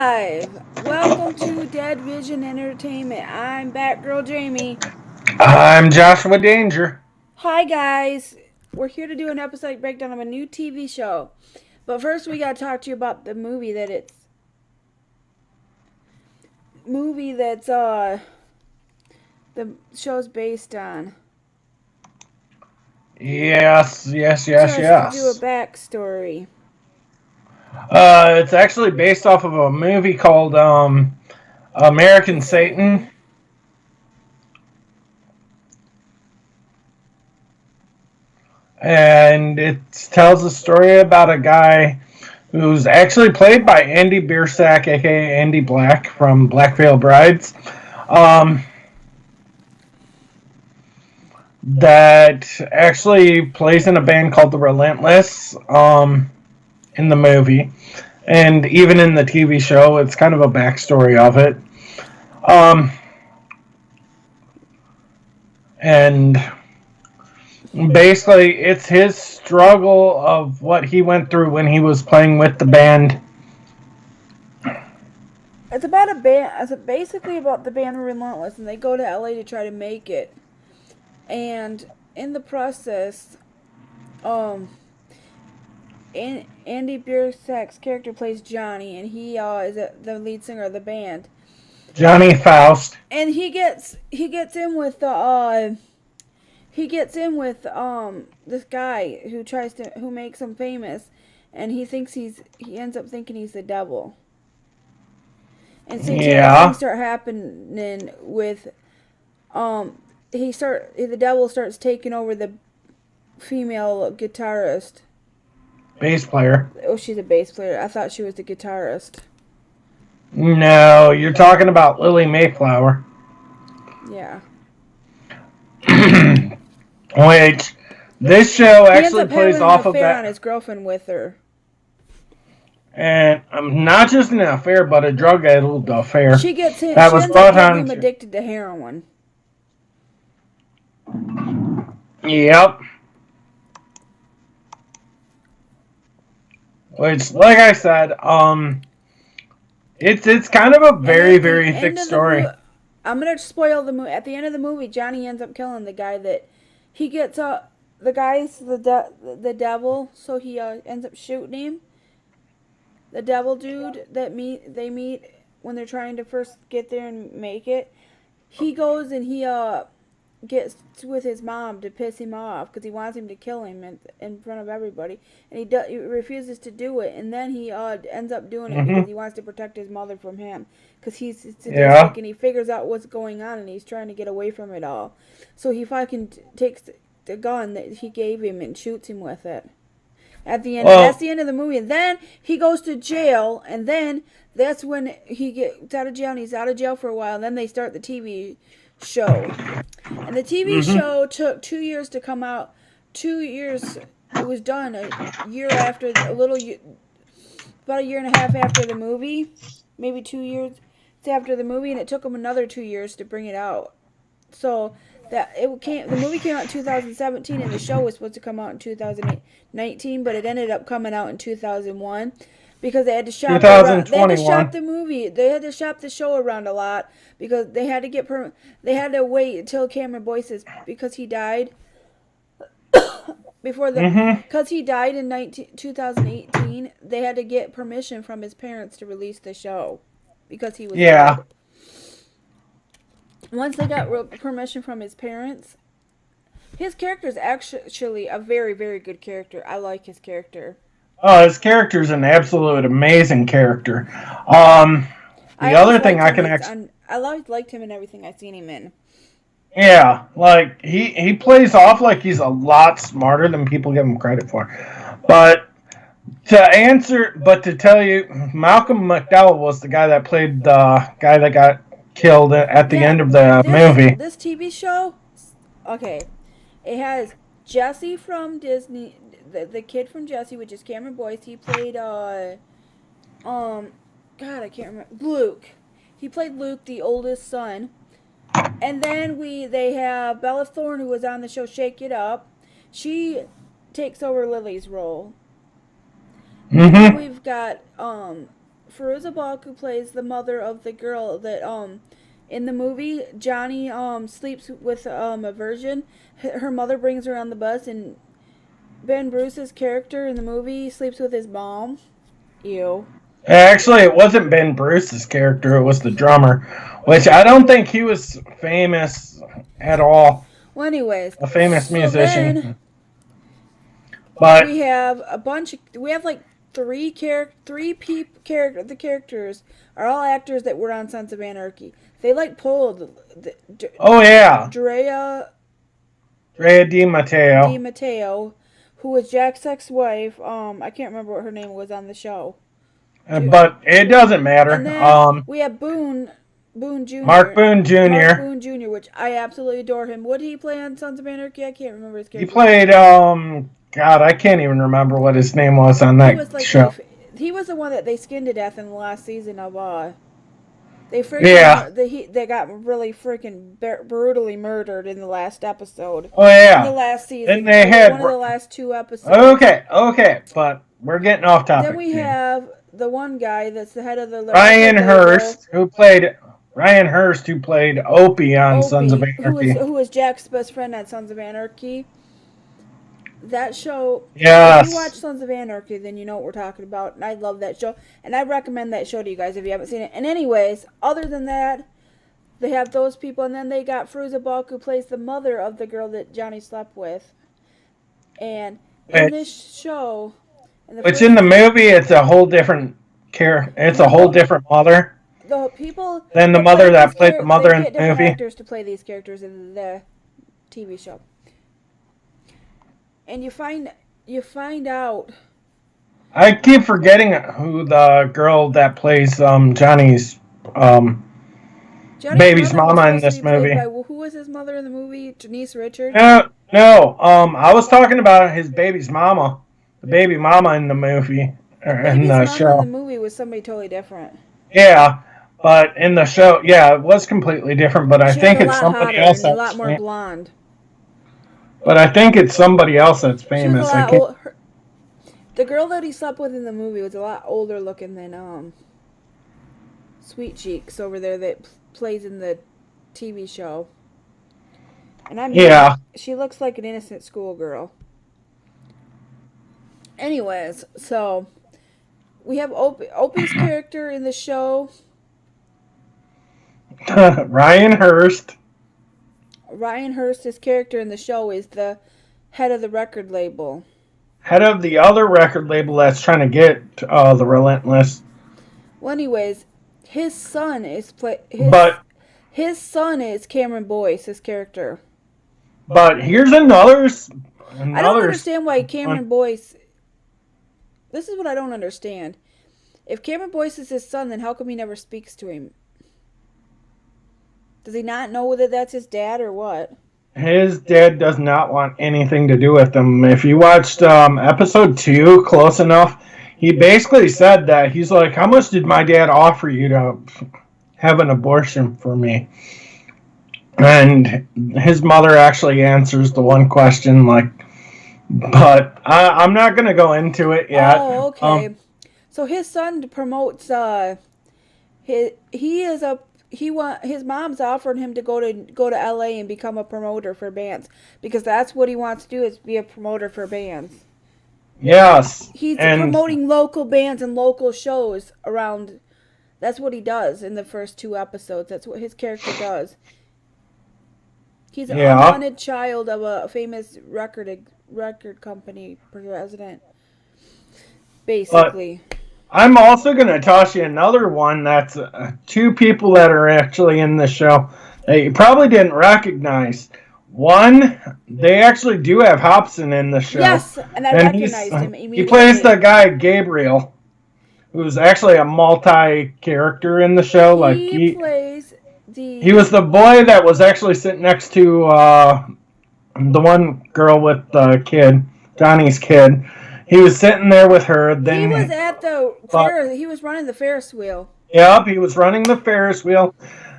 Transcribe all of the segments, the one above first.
Live. Welcome to Dead Vision Entertainment. I'm Batgirljamie. I'm Joshua Danger. Hi guys. We're here to do an episodic breakdown of a new TV show. But first we gotta talk to you about the movie that's the show's based on. Yes. So let's do a backstory. It's actually based off of a movie called American Satan. And it tells a story about a guy who's actually played by Andy Biersack, aka Andy Black from Black Veil Brides. That actually plays in a band called The Relentless in the movie. And even in the TV show, it's kind of a backstory of it. And basically, it's his struggle of what he went through when he was playing with the band. It's about a band. It's basically about the band Relentless, and they go to LA to try to make it. And in the process, Andy Biersack's character plays Johnny, and he is the lead singer of the band. Johnny Faust. And he gets in with this guy who makes him famous, and he ends up thinking he's the devil. And things start happening with the devil starts taking over the female guitarist. Bass player. Oh, she's a bass player. I thought she was the guitarist. No, you're talking about Lily Mayflower. Yeah. Which this show actually plays off of that. He ends up having an affair on his girlfriend with her. And not just an affair, but a drug-addled affair. She ends up getting him addicted to heroin. Yep. Which, like I said, it's kind of a very, very thick story. I'm gonna spoil the movie. At the end of the movie, Johnny ends up killing the guy that he gets. The guy's the devil, so he ends up shooting him. The devil dude that they meet when they're trying to first get there and make it. He goes and he gets with his mom to piss him off because he wants him to kill him in front of everybody, and he refuses to do it, and then he ends up doing it because he wants to protect his mother from him because he's sadistic and he figures out what's going on and he's trying to get away from it all. So he fucking takes the gun that he gave him and shoots him with it. At the end, that's the end of the movie, and then he goes to jail, and then that's when he gets out of jail, and he's out of jail for a while, and then they start the TV show. And the TV show took 2 years to come out. 2 years. It was done about a year and a half after the movie, maybe 2 years after the movie, and it took them another 2 years to bring it out. So the movie came out in 2017, and the show was supposed to come out in 2019, but it ended up coming out in 2001. Because they had to shop the movie. They had to shop the show around a lot because they had to they had to wait until Cameron Boyce's because he died because he died in 2018. They had to get permission from his parents to release the show because he was dead. Once they got permission from his parents, his character is actually a very, very good character. I like his character. Oh, his character's an absolute amazing character. I always liked him in everything I've seen him in. Yeah, like he plays off like he's a lot smarter than people give him credit for. But to tell you, Malcolm McDowell was the guy that played the guy that got killed at the end of the movie. This TV show, okay, it has Jesse from Disney. The kid from Jesse, which is Cameron Boyce, he played God, I can't remember. Luke. He played Luke, the oldest son. And then they have Bella Thorne, who was on the show Shake It Up. She takes over Lily's role. Mm-hmm. We've got Fairuza Balk, who plays the mother of the girl that in the movie Johnny sleeps with a virgin. Her mother brings her on the bus, and Ben Bruce's character in the movie sleeps with his mom. Ew. Actually, it wasn't Ben Bruce's character, it was the drummer, which I don't think he was famous at all. Well, anyways, a famous musician. Then but we have like the characters are all actors that were on Sons of Anarchy. They like pulled Drea Di Matteo, who was Jack's ex-wife. I can't remember what her name was on the show. But it doesn't matter. And then we have Boone Jr. Mark Boone Jr. Mark Boone Jr., which I absolutely adore him. What did he play on Sons of Anarchy? I can't remember his character. He played, God, I can't even rember what his name was on that show. He was the one that they skinned to death in the last season of, they got really freaking brutally murdered in the last episode. Oh, yeah. In the last season. And they had one of the last 2 episodes. Okay, but we're getting off topic. Then we have the one guy that's the head of the Ryan Hurst, who played Opie on Sons of Anarchy. Who was Jack's best friend on Sons of Anarchy. That show, yes. If you watch Sons of Anarchy, then you know what we're talking about. And I love that show. And I recommend that show to you guys if you haven't seen it. And anyways, other than that, they have those people. And then they got Fairuza Balk, who plays the mother of the girl that Johnny slept with. And in this show... in the movie, it's a whole different It's a whole different mother. The people... than the mother that played the mother in the movie. Actors to play these characters in the TV show. And you find out. I keep forgetting who the girl that plays Johnny's baby's mama in this movie. Who was his mother in the movie? Janice Richards? No. I was talking about his baby's mama. The baby mama in the movie. In the show. In the movie was somebody totally different. Yeah, but in the show, it was completely different. But I think it's somebody else that's a lot more blonde. But I think it's somebody else that's famous. The girl that he slept with in the movie was a lot older looking than Sweet Cheeks over there that plays in the TV show. And she looks like an innocent schoolgirl. Anyways, so we have Opie's character in the show. Ryan Hurst. Ryan Hurst's character in the show is the head of the record label. Head of the other record label that's trying to get the Relentless. Well, anyways, his son is his son is Cameron Boyce, his character. But here's another I don't understand why Cameron Boyce. This is what I don't understand. If Cameron Boyce is his son, then how come he never speaks to him? Does he not know that that's his dad or what? His dad does not want anything to do with him. If you watched episode 2 close enough, he basically said that. He's like, how much did my dad offer you to have an abortion for me? And his mother actually answers the one question, but I'm not going to go into it yet. Oh, okay. So his son promotes, his mom's offered him to go to LA and become a promoter for bands because that's what he wants to do is be a promoter for bands. Yes. He's promoting local bands and local shows around. That's what he does in the first 2 episodes. That's what his character does. He's an unwanted child of a famous record company president. Basically. But I'm also going to toss you another one that's 2 people that are actually in the show that you probably didn't recognize. One, they actually do have Hobson in the show. Yes, and I recognized him immediately. He plays the guy Gabriel, who's actually a multi-character in the show. He was the boy that was actually sitting next to the one girl with the kid, Donnie's kid. He was sitting there with her. Then he was at he was running the Ferris wheel. Yep, he was running the Ferris wheel.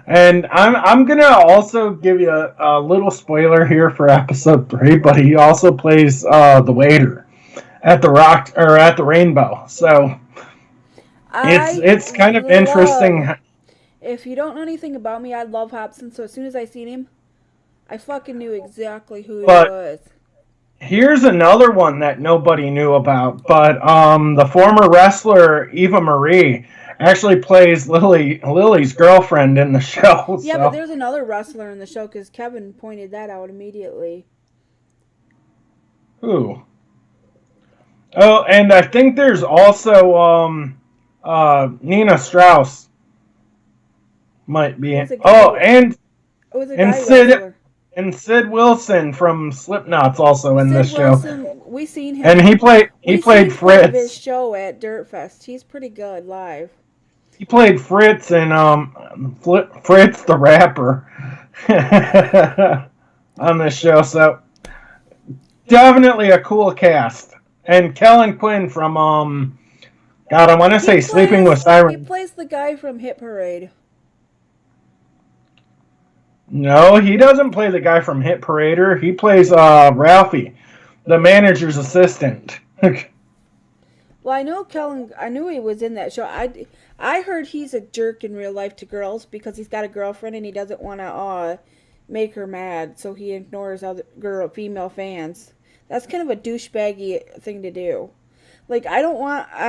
And I'm gonna also give you a little spoiler here for episode 3, but he also plays the waiter at the Rainbow. So It's kind of interesting. If you don't know anything about me, I love Hobson. So as soon as I seen him, I fucking knew exactly who he was. Here's another one that nobody knew about, but the former wrestler Eva Marie actually plays Lily's girlfriend in the show. Yeah, but there's another wrestler in the show because Kevin pointed that out immediately. Who? Oh, and I think there's also Nina Strauss might be in. Oh, and Sid wrestler. And Sid Wilson from Slipknot's also in this show. We seen him, and he played Fritz. Of his show at Dirtfest. He's pretty good live. He played Fritz in Fritz the Rapper on this show. So definitely a cool cast. And Kellen Quinn from God, I want to say Sleeping with Sirens. He plays the guy from Hit Parade. No, he doesn't play the guy from Hit Parader. He plays Ralphie, the manager's assistant. Well, I knew he was in that show. I heard he's a jerk in real life to girls because he's got a girlfriend and he doesn't want to make her mad, so he ignores other female fans. That's kind of a douchebaggy thing to do. Like, I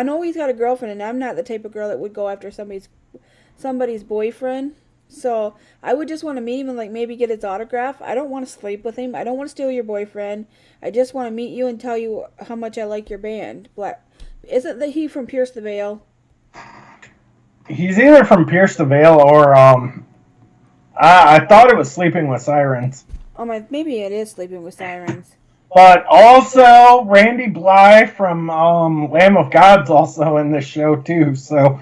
know he's got a girlfriend, and I'm not the type of girl that would go after somebody's boyfriend. So I would just want to meet him and like maybe get his autograph. I don't want to sleep with him. I don't want to steal your boyfriend. I just want to meet you and tell you how much I like your band. Isn't he from Pierce the Veil? He's either from Pierce the Veil or I thought it was Sleeping with Sirens. Maybe it is Sleeping with Sirens. But also Randy Blythe from Lamb of God's also in this show too. So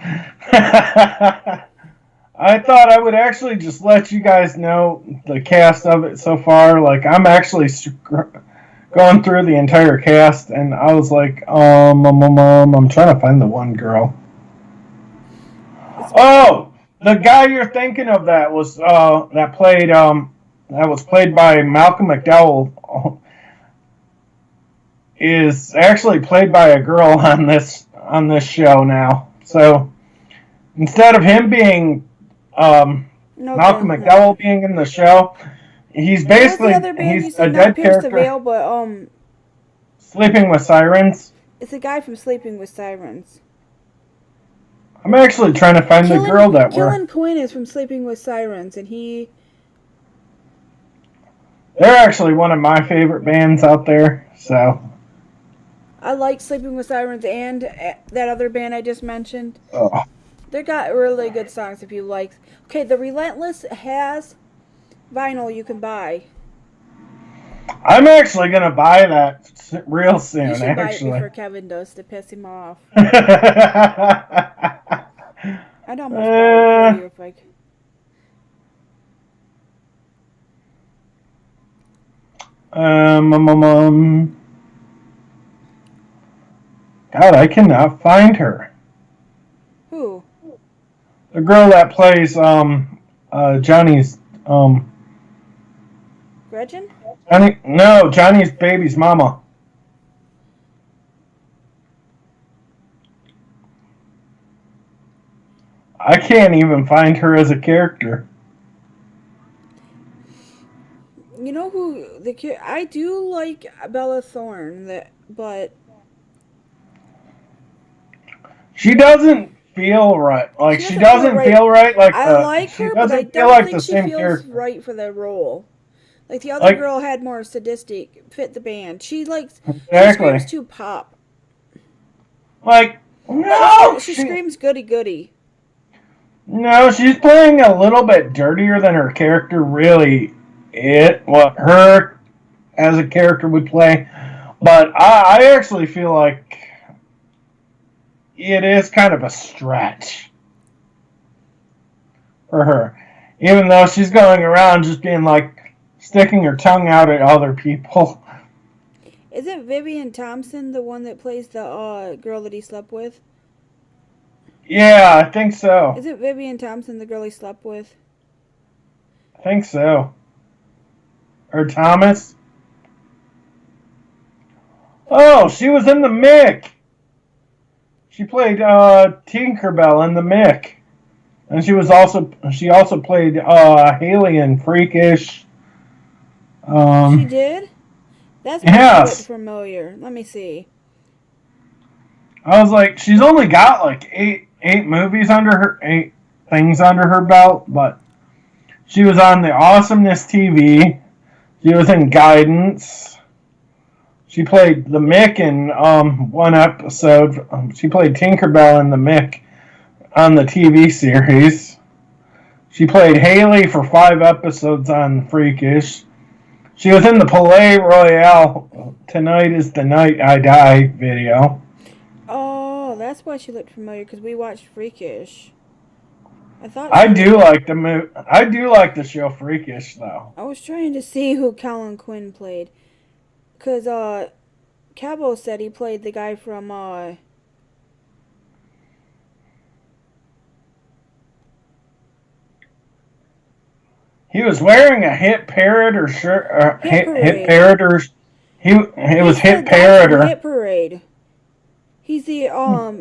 I thought I would actually just let you guys know the cast of it so far. Like, I'm actually going through the entire cast, and I was like, I'm trying to find the one girl. Oh, the guy you're thinking of that was that was played by Malcolm McDowell is actually played by a girl on this show now. So instead of him being Malcolm McDowell being in the show, he's basically he's a dead character. Veil, but Sleeping with Sirens. It's a guy from Sleeping with Sirens. I'm actually trying to find the girl that Kellen Quinn is from Sleeping with Sirens, and they're actually one of my favorite bands out there. So I like Sleeping with Sirens and that other band I just mentioned. Oh. They got really good songs if you like. Okay, The Relentless has vinyl you can buy. I'm actually going to buy that real soon, you should buy it before Kevin does to piss him off. I'd almost buy it for you if I could. God, I cannot find her. Who? The girl that plays Johnny's Gretchen? Johnny's baby's mama. I can't even find her as a character. You know who I do like Bella Thorne, but she doesn't feel right. Like she doesn't feel right. Like I like her, but I don't think she feels right for the role. Like the other girl had more sadistic, fit the band. She screams too pop. Like no, she screams goody goody. No, she's playing a little bit dirtier than her character really. What her as a character would play, but I actually feel like it is kind of a stretch for her, even though she's going around just being like sticking her tongue out at other people. Isn't Vivian Thompson the one that plays the girl that he slept with? Yeah, I think so. Isn't Vivian Thompson the girl he slept with? I think so. Or Thomas? Oh, she was in the Mick. She played Tinkerbell in the Mick, and she also played Haley in Freakish. She did? That's why she looked familiar. Let me see. I was like, she's only got like eight movies under her, 8 things under her belt, but she was on the Awesomeness TV. She was in Guidance. She played the Mick in one episode. She played Tinkerbell in the Mick on the TV series. She played Haley for 5 episodes on Freakish. She was in the Palais Royale Tonight is the Night I Die video. Oh, that's why she looked familiar, because we watched Freakish. I do like the show Freakish, though. I was trying to see who Colin Quinn played, because Cabo said he played the guy from he was wearing a Hit Parader shirt. Hit Parader. He was Hit Parader. Hit Parade. He's the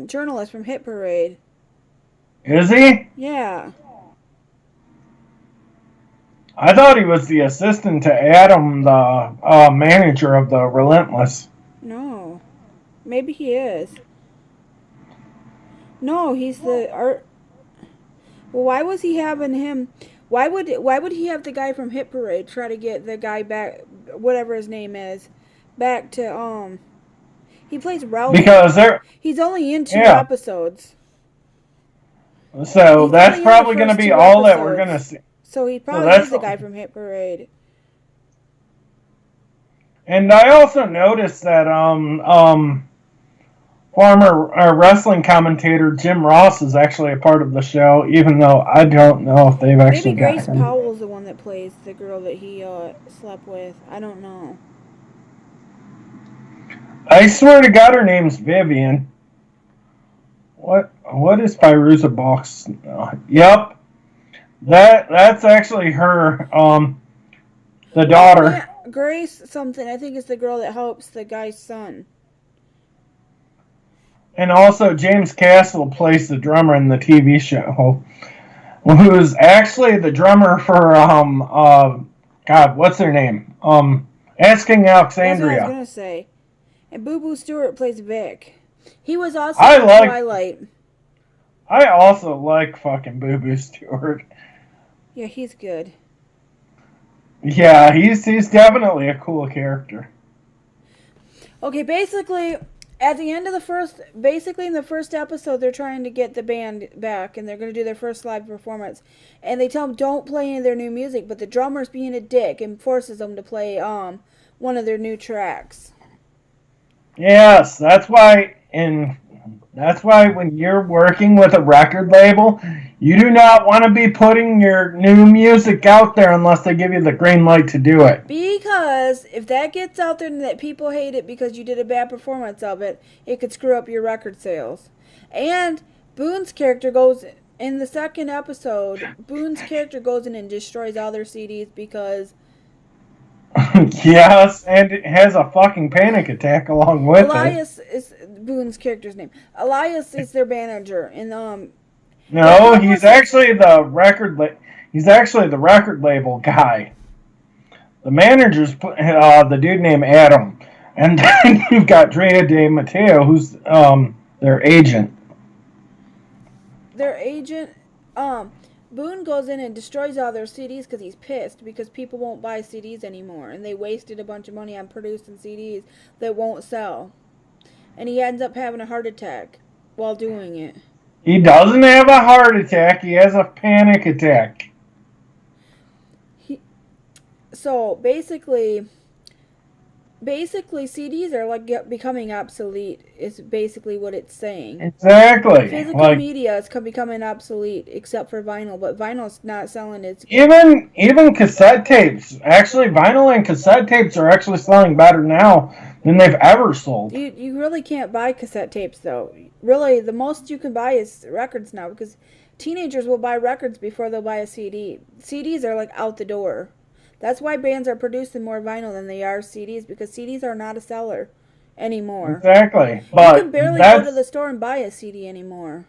journalist from Hit Parade. Is he? Yeah. I thought he was the assistant to Adam, the manager of the Relentless. No. Maybe he is. No, he's the art. Well, why was he having him? Why would he have the guy from Hit Parade try to get the guy back, whatever his name is, back to He plays Ralph. Because he's only in 2 episodes. So that's probably going to be all that we're going to see. So he probably is the guy from Hit Parade. And I also noticed that former wrestling commentator Jim Ross is actually a part of the show, even though I don't know if they've actually got him. Maybe Grace Powell's the one that plays the girl that he slept with. I don't know. I swear to God, her name's Vivian. What is Firuza Box? Yep. That's actually her, the daughter. Yeah, Grace something. I think it's the girl that helps the guy's son. And also, James Castle plays the drummer in the TV show, who's actually the drummer for, God, what's their name? Asking Alexandria. That's what I was going to say. And Boo Boo Stewart plays Vic. He was also in Twilight. I also like fucking Boo Boo Stewart. Yeah, he's good. Yeah, he's definitely a cool character. Okay, basically, at the end of in the first episode, they're trying to get the band back, and they're going to do their first live performance. And they tell them don't play any of their new music, but the drummer's being a dick and forces them to play one of their new tracks. Yes, that's why when you're working with a record label, you do not want to be putting your new music out there unless they give you the green light to do it. Because if that gets out there and that people hate it because you did a bad performance of it, it could screw up your record sales. And Boone's character goes, in the second episode, Boone's character goes in and destroys all their CDs because... Yes, and it has a fucking panic attack along with Elias is Boone's character's name. Elias is their manager, and no, he's actually the record label guy. The manager's the dude named Adam, and then you've got Drea De Matteo, who's their agent. Their agent, Boone goes in and destroys all their CDs because he's pissed because people won't buy CDs anymore, and they wasted a bunch of money on producing CDs that won't sell. And he ends up having a heart attack while doing it. He doesn't have a heart attack. He has a panic attack. So basically CDs are like becoming obsolete is basically what it's saying. Exactly. Physical media is becoming obsolete except for vinyl, but vinyl's not selling its... Even cassette tapes. Actually, vinyl and cassette tapes are actually selling better now than they've ever sold. You really can't buy cassette tapes, though. Really, the most you can buy is records now, because teenagers will buy records before they'll buy a CD. CDs are like out the door. That's why bands are producing more vinyl than they are CDs, because CDs are not a seller anymore. Exactly. You But can barely go to the store and buy a CD anymore.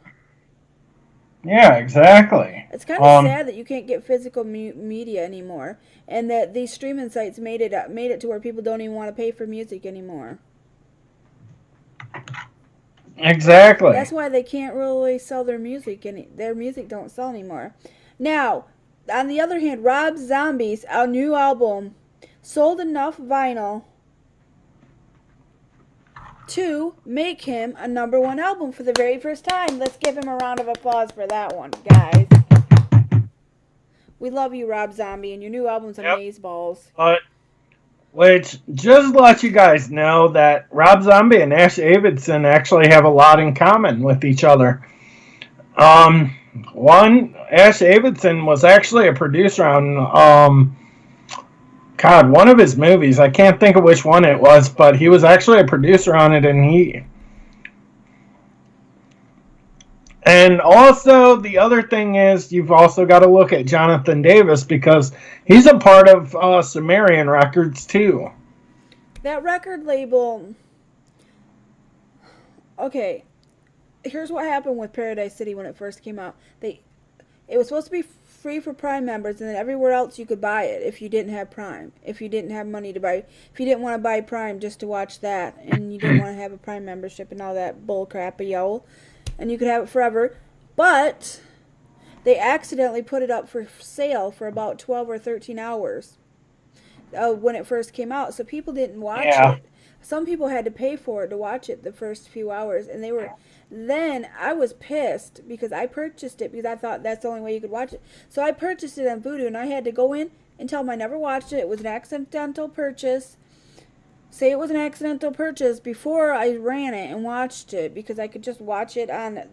Yeah, exactly. It's kind of sad that you can't get physical media anymore, and that these streaming sites made it to where people don't even want to pay for music anymore. Exactly. That's why they can't really sell their music, and their music don't sell anymore. Now, on the other hand, Rob Zombie's new album sold enough vinyl to make him a #1 album for the very first time. Let's give him a round of applause for that one, guys. We love you, Rob Zombie, and your new album's amazeballs. Which, just to let you guys know that Rob Zombie and Ash Davidson actually have a lot in common with each other. One, Ash Davidson was actually a producer on, one of his movies. I can't think of which one it was, but he was actually a producer on it, and also, the other thing is, you've also got to look at Jonathan Davis, because he's a part of Sumerian Records, too. That record label... Okay, here's what happened with Paradise City when it first came out. It was supposed to be free for Prime members, and then everywhere else you could buy it if you didn't have Prime. If you didn't have money to buy... If you didn't want to buy Prime just to watch that, and you didn't want to have a Prime membership and all that bullcrap-a-yo, and you could have it forever, but they accidentally put it up for sale for about 12 or 13 hours when it first came out, so people didn't watch it. Some people had to pay for it to watch it the first few hours, and then I was pissed because I purchased it because I thought that's the only way you could watch it. So I purchased it on Vudu, and I had to go in and tell them I never watched it. It was an accidental purchase. Say it was an accidental purchase before I ran it and watched it, because I could just watch it on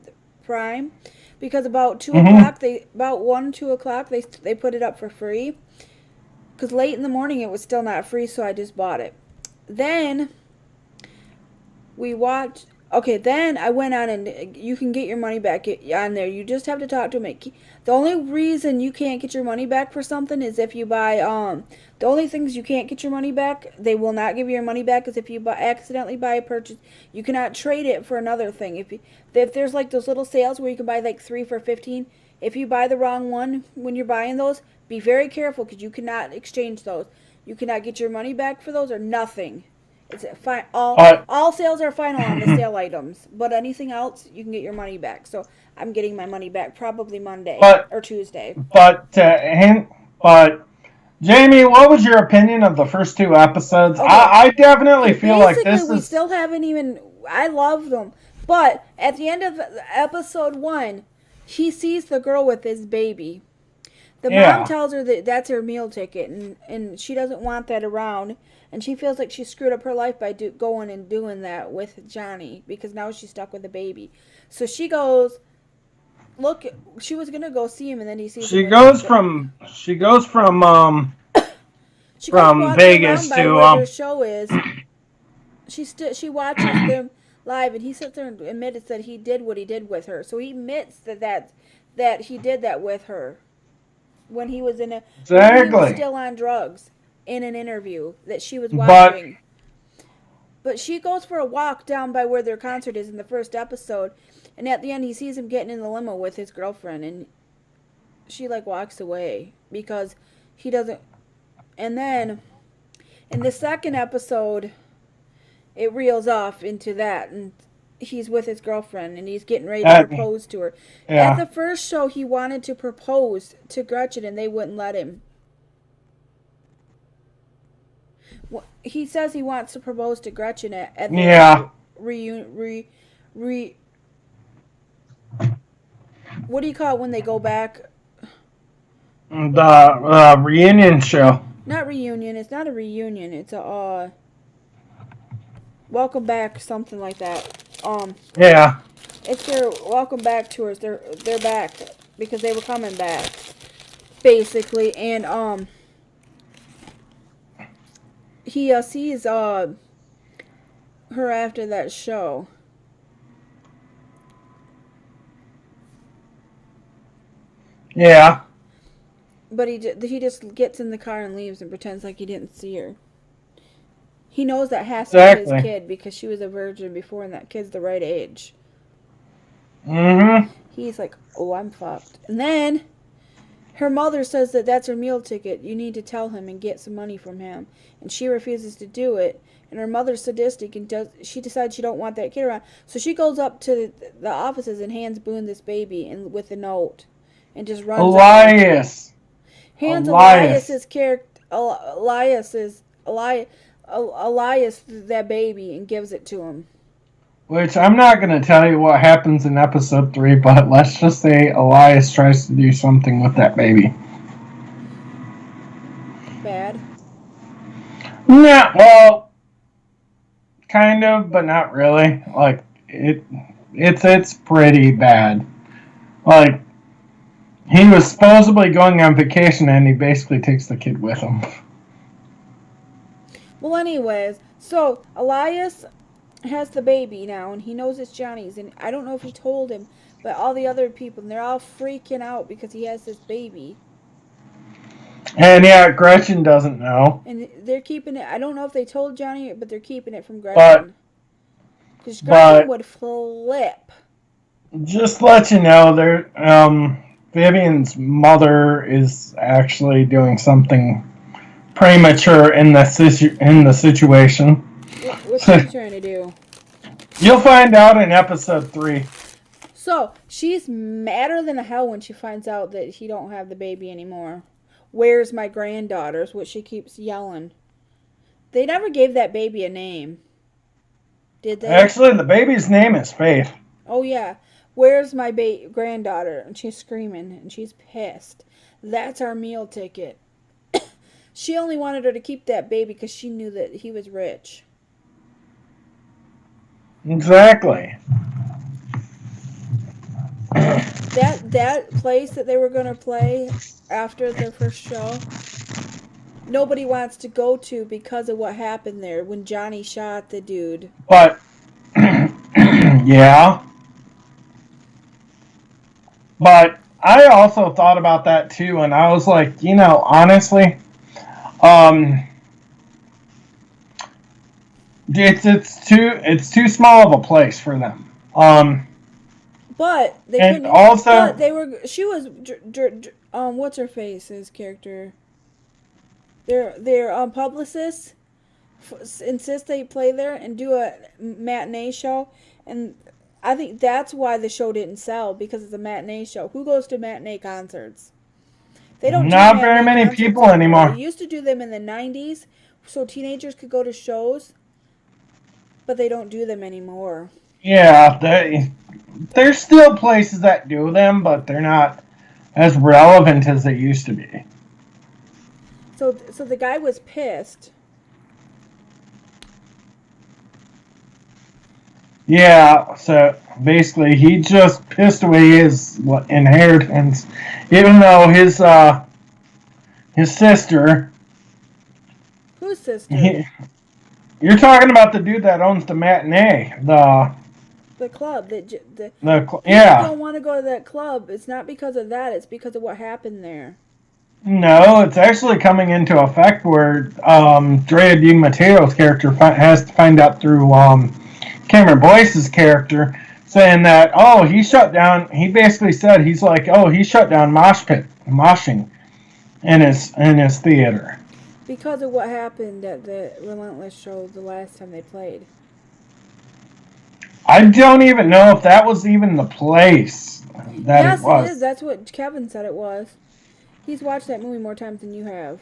Prime. Because about 2 o'clock, about 1, 2 o'clock, they put it up for free. Because late in the morning it was still not free, so I just bought it. Then then I went on, and you can get your money back on there. You just have to talk to them. The only reason you can't get your money back for something is if you buy, the only things you can't get your money back, they will not give you your money back, is if you accidentally buy a purchase. You cannot trade it for another thing. If there's like those little sales where you can buy like 3 for $15, if you buy the wrong one when you're buying those, be very careful, because you cannot exchange those. You cannot get your money back for those or nothing. It's fine. All sales are final on the sale items, but anything else, you can get your money back. So I'm getting my money back probably Monday or Tuesday. But Jamie, what was your opinion of the first 2 episodes? Okay. I definitely feel like this is... we still haven't even... I love them. But at the end of episode 1, he sees the girl with his baby. The mom tells her that that's her meal ticket, and she doesn't want that around. And she feels like she screwed up her life by going and doing that with Johnny, because now she's stuck with a baby. So she goes, look, she was going to go see him, and then he sees She goes from Vegas to where their show is. She watches them live, and he sits there and admits that he did what he did with her. So he admits that he did that with her when he was when he was still on drugs, in an interview that she was watching. But she goes for a walk down by where their concert is in the first episode, and at the end he sees him getting in the limo with his girlfriend, and she walks away because he doesn't. And then in the second episode, it reels off into that, and he's with his girlfriend, and he's getting ready to propose to her. At the first show, he wanted to propose to Gretchen, and they wouldn't let him. He says he wants to propose to Gretchen at the what do you call it when they go back? The reunion show. Not reunion. It's not a reunion. It's a welcome back, something like that. It's their welcome back tours. They're back because they were coming back, basically, and he sees her after that show. Yeah. But he just gets in the car and leaves and pretends like he didn't see her. He knows that has to be Exactly. his kid because she was a virgin before and that kid's the right age. Mm-hmm. He's like, oh, I'm fucked. And then her mother says that that's her meal ticket. You need to tell him and get some money from him. And she refuses to do it. And her mother's sadistic and she decides she don't want that kid around. So she goes up to the offices and hands Boone this baby and with a note. And just runs Elias. Hands Elias. Elias's character, Elias that baby and gives it to him. Which I'm not going to tell you what happens in episode 3, but let's just say Elias tries to do something with that baby. Bad? Yeah, well, kind of, but not really. Like, it's pretty bad. Like, he was supposedly going on vacation and he basically takes the kid with him. Well, anyways, so Elias has the baby now and he knows it's Johnny's, and I don't know if he told him, but all the other people, and they're all freaking out because he has this baby. And yeah, Gretchen doesn't know. And they're keeping it. I don't know if they told Johnny, but they're keeping it from Gretchen. Because Gretchen would flip. Just to let you know, Vivian's mother is actually doing something premature in the situation. What's she trying to do? You'll find out in episode 3. So, she's madder than hell when she finds out that he don't have the baby anymore. Where's my granddaughters? What she keeps yelling. They never gave that baby a name. Did they? Actually, the baby's name is Faith. Oh, yeah. Where's my granddaughter? And she's screaming and she's pissed. That's our meal ticket. She only wanted her to keep that baby because she knew that he was rich. Exactly. That place that they were going to play after their first show, nobody wants to go to because of what happened there when Johnny shot the dude. But, yeah. But I also thought about that too, and I was like, honestly, it's too small of a place for them. But they and couldn't. Also, but they were. She was. What's her face? His character. Their publicists insist they play there and do a matinee show, and I think that's why the show didn't sell, because it's a matinee show. Who goes to matinee concerts? They don't. Not very many people anymore. They used to do them in the 90s, so teenagers could go to shows, but they don't do them anymore. Yeah, there's still places that do them, but they're not as relevant as they used to be. So the guy was pissed. Yeah, so basically he just pissed away his inheritance, even though his sister. Whose sister? You're talking about the dude that owns the matinee, the club. Yeah. Don't want to go to that club. It's not because of that. It's because of what happened there. No, it's actually coming into effect where Drea DiMatteo's character has to find out through Cameron Boyce's character, saying that, he shut down. He basically said he shut down moshing in his theater because of what happened at the Relentless show the last time they played. I don't even know if that was even the place that it was. Yes, it is. That's what Kevin said it was. He's watched that movie more times than you have.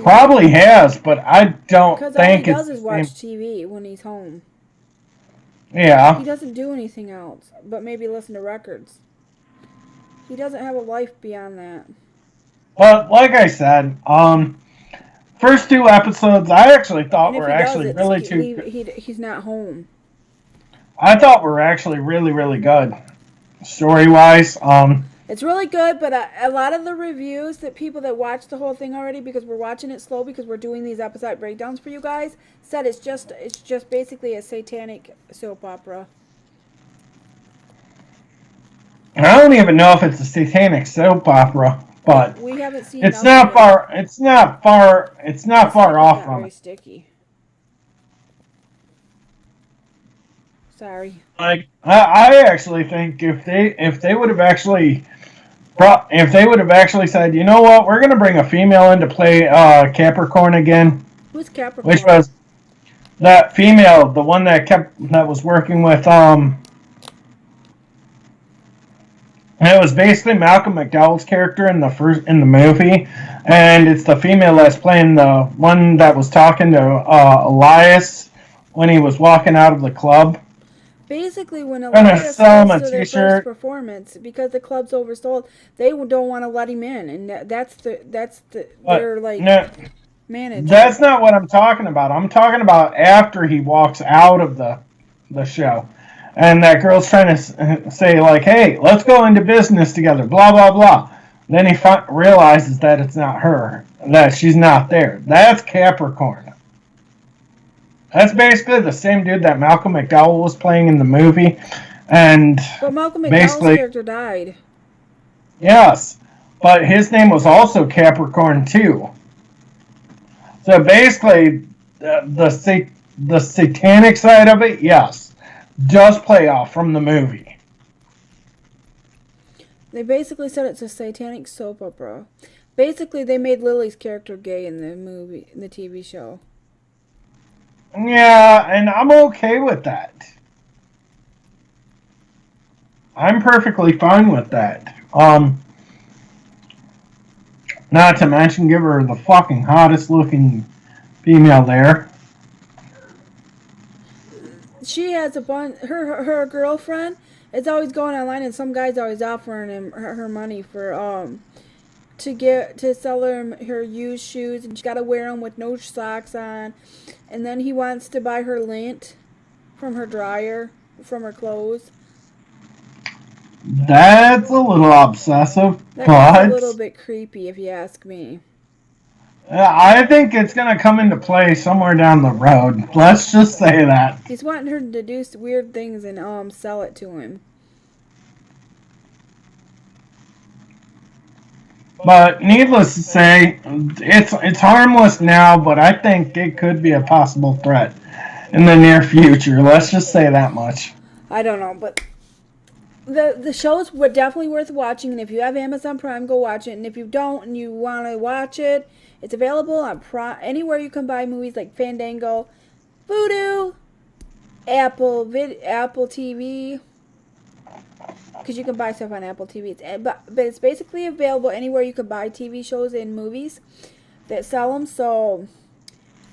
Probably has, but I don't think it's... Because all he does is watch TV when he's home. Yeah. He doesn't do anything else, but maybe listen to records. He doesn't have a life beyond that. But, like I said, first 2 episodes I actually thought were actually really he's not home. I thought were actually really, really good. Story-wise, It's really good, but a lot of the reviews that people that watched the whole thing already, because we're watching it slow because we're doing these episode breakdowns for you guys, said it's just basically a satanic soap opera. I don't even know if it's a satanic soap opera. but we haven't seen. it's not far. It's not far. It's not far off from very it. sticky. Sorry. Like I actually think if they would have actually said, you know what, we're gonna bring a female in to play Capricorn again. Who's Capricorn? Which was that female, the one that was working with it was basically Malcolm McDowell's character in the movie, and it's the female that's playing the one that was talking to Elias when he was walking out of the club. Basically, when Elias goes to their first performance, because the club's oversold, they don't want to let him in, and that's their manager. That's not what I'm talking about. I'm talking about after he walks out of the show. And that girl's trying to say, like, hey, let's go into business together, blah, blah, blah. Then he realizes that it's not her, that she's not there. That's Capricorn. That's basically the same dude that Malcolm McDowell was playing in the movie. But Malcolm McDowell's character died. Yes, but his name was also Capricorn, too. So basically, the satanic side of it, yes, does play off from the movie. They basically said it's a satanic soap opera. Basically, they made Lily's character gay in the TV show. Yeah, and I'm okay with that. I'm perfectly fine with that. Not to mention, give her the fucking hottest looking female there. She has a bunch. Her girlfriend is always going online, and some guy's always offering her money for to sell her used shoes, and she's got to wear them with no socks on. And then he wants to buy her lint from her dryer, from her clothes. That's a little obsessive, That's a little bit creepy, if you ask me. I think it's going to come into play somewhere down the road. Let's just say that. He's wanting her to do weird things and sell it to him. But needless to say, it's harmless now, but I think it could be a possible threat in the near future. Let's just say that much. I don't know, but the show's definitely worth watching, and if you have Amazon Prime, go watch it. And if you don't and you want to watch it, it's available on anywhere you can buy movies like Fandango, Vudu, Apple TV, because you can buy stuff on Apple TV. But it's basically available anywhere you can buy TV shows and movies that sell them. So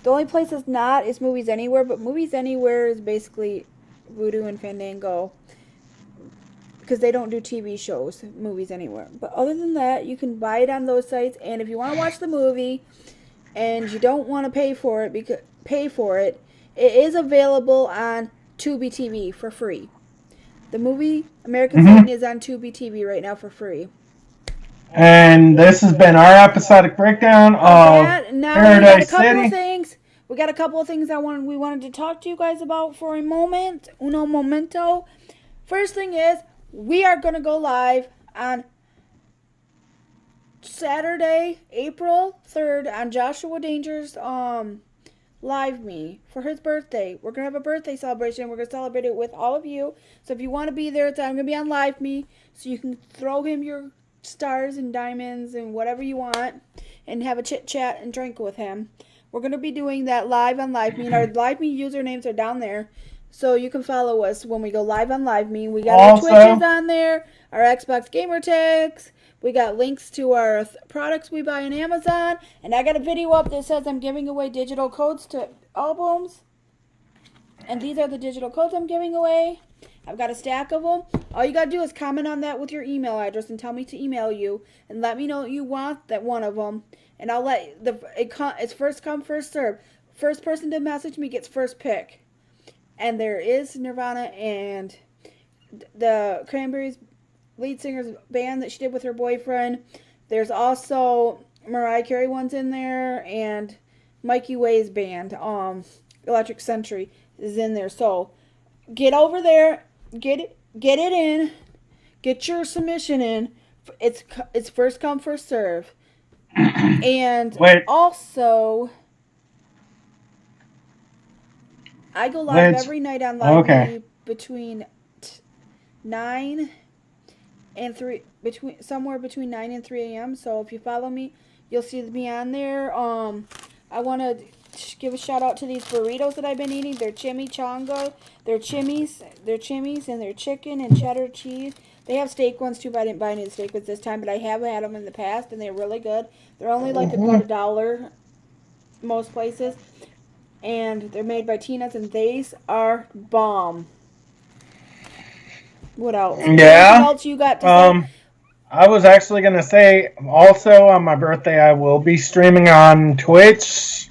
the only place it's not is Movies Anywhere, but Movies Anywhere is basically Vudu and Fandango, because they don't do TV shows, Movies Anywhere. But other than that, you can buy it on those sites. And if you want to watch the movie and you don't want to pay for it, it is available on Tubi TV for free. The movie American Satan is on Tubi TV right now for free. And this has been our episodic breakdown of Paradise City. We got a couple of things we wanted to talk to you guys about for a moment. Uno momento. First thing is, we are going to go live on Saturday, April 3rd on Joshua Danger's LiveMe for his birthday. We're going to have a birthday celebration. We're going to celebrate it with all of you. So if you want to be there, I'm going to be on LiveMe, so you can throw him your stars and diamonds and whatever you want and have a chit chat and drink with him. We're going to be doing that live on LiveMe, and our LiveMe usernames are down there. So you can follow us when we go live on LiveMe. We got our Twitches on there, our Xbox gamer tags. We got links to our products we buy on Amazon. And I got a video up that says I'm giving away digital codes to albums. And these are the digital codes I'm giving away. I've got a stack of them. All you got to do is comment on that with your email address and tell me to email you. And let me know you want that one of them. And I'll let it's first come, first serve. First person to message me gets first pick. And there is Nirvana and the Cranberries lead singer's band that she did with her boyfriend. There's also Mariah Carey one's in there, and Mikey Way's band, Electric Century, is in there. So get over there, get it in, get your submission in it's first come, first serve. And Wait. also, I go live every night on LiveMe between 9 and 3, somewhere between 9 and 3 a.m. So if you follow me, you'll see me on there. I want to give a shout out to these burritos that I've been eating. They're chimichanga, they're chimmies, and they're chicken and cheddar cheese. They have steak ones too, but I didn't buy any of the steak ones this time. But I have had them in the past, and they're really good. They're only like about $1 most places, and they're made by Tina's, and these are bomb. What else? Yeah. What else you got to say? I was actually going to say, also on my birthday, I will be streaming on Twitch.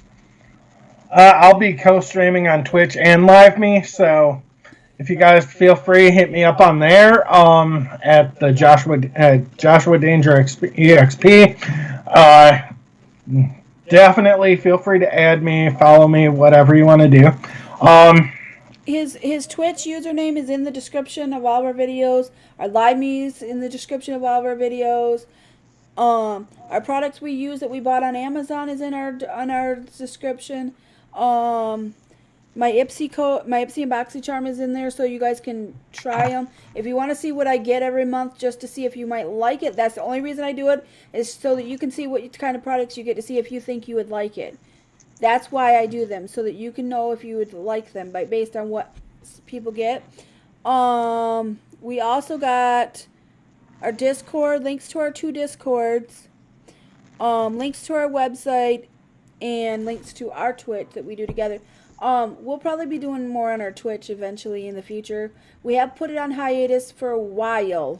I'll be co-streaming on Twitch and LiveMe, so if you guys feel free, hit me up on there at the JoshuaDangerExp. Definitely feel free to add me, follow me, whatever you want to do. His Twitch username is in the description of all of our videos. Our LiveMe is in the description of all of our videos. Our products we use that we bought on Amazon is in our description. My Ipsy and BoxyCharm is in there, so you guys can try them. If you want to see what I get every month, just to see if you might like it, that's the only reason I do it, is so that you can see what kind of products you get, to see if you think you would like it. That's why I do them, so that you can know if you would like them based on what people get. We also got our Discord, links to our 2 Discords, links to our website, and links to our Twitch that we do together. We'll probably be doing more on our Twitch eventually in the future. We have put it on hiatus for a while,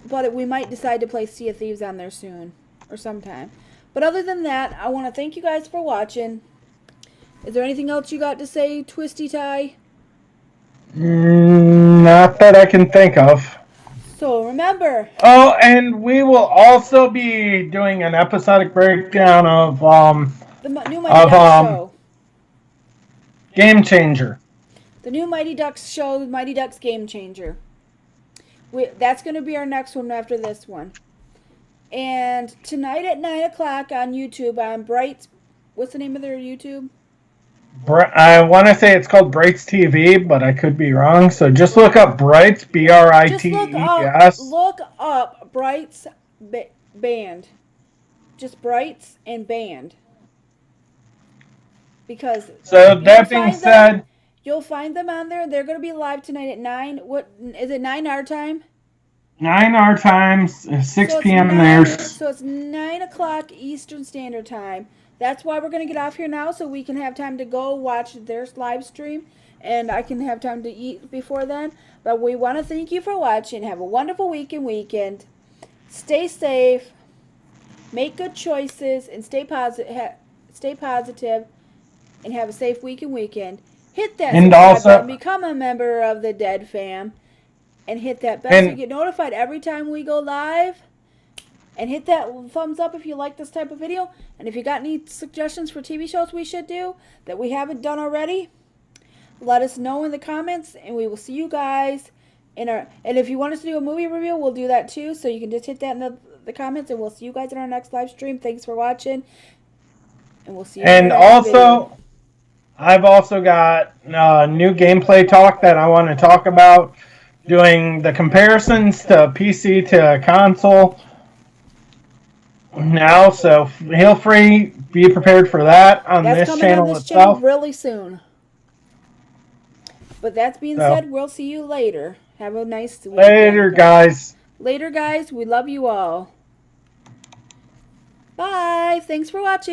but we might decide to play Sea of Thieves on there soon or sometime. But other than that, I want to thank you guys for watching. Is there anything else you got to say, Twisty Tie? Not that I can think of. So remember. Oh, and we will also be doing an episodic breakdown of the new Mighty Ducks show. Game Changer. The new Mighty Ducks show, Mighty Ducks Game Changer. That's going to be our next one after this one. And tonight at 9 o'clock on YouTube, on Bright's, what's the name of their YouTube? I want to say it's called Brights TV, but I could be wrong. So just look up Brights, BRITES. Look up Bright's Band. Just Brights and Band. Because so that being said, you'll find them on there. They're going to be live tonight at 9. What is it? 9 our time? 9 our time, 6 p.m. theirs. So it's 9 o'clock Eastern Standard Time. That's why we're going to get off here now, so we can have time to go watch their live stream, and I can have time to eat before then. But we want to thank you for watching. Have a wonderful weekend. Stay safe, make good choices, and stay positive, and have a safe weekend. Hit that subscribe button, become a member of the Dead Fam. And hit that bell so you get notified every time we go live. And hit that thumbs up if you like this type of video. And if you got any suggestions for TV shows we should do that we haven't done already, let us know in the comments. And we will see you guys in our... And if you want us to do a movie review, we'll do that too. So you can just hit that in the comments. And we'll see you guys in our next live stream. Thanks for watching. And we'll see you in our next video. I've also got new gameplay talk that I want to talk about. Doing the comparisons to PC to console now, so feel free, be prepared for that on this channel itself. That's coming on this channel really soon. But that being said, we'll see you later. Have a nice weekend. Later, guys. Later, guys. We love you all. Bye. Thanks for watching.